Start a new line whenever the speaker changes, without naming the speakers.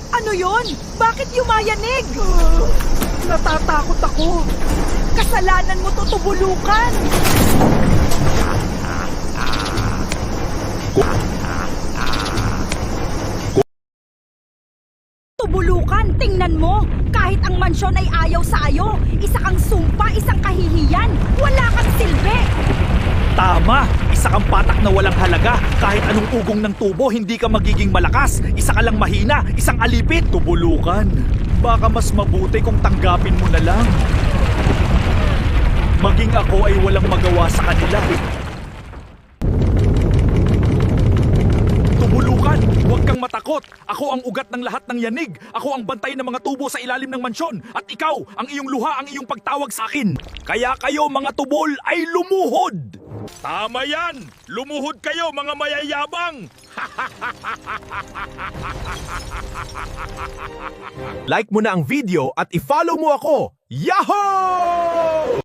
Ano yon? Bakit yumayanig?
Natatakot ako.
Kasalanan mo to, tubulukan! Tubulukan, tingnan mo! Kahit ang mansyon ay ayaw sa iyo, isa kang sumpa, isang kahihiyan, wala kang silbi!
Tama! Isa kang patak na walang halaga. Kahit anong ugong ng tubo, hindi ka magiging malakas. Isa ka lang mahina, isang alipit. Tubulukan. Baka mas mabuti kung tanggapin mo na lang. Maging ako ay walang magawa sa kanila. Tubulukan! Huwag kang matakot! Ako ang ugat ng lahat ng yanig! Ako ang bantay ng mga tubo sa ilalim ng mansyon! At ikaw, ang iyong luha, ang iyong pagtawag sa akin! Kaya kayo mga tubol ay lumuhod! Tama yan! Lumuhod kayo mga mayayabang!
Like mo na ang video at i-follow mo ako! Yahoo!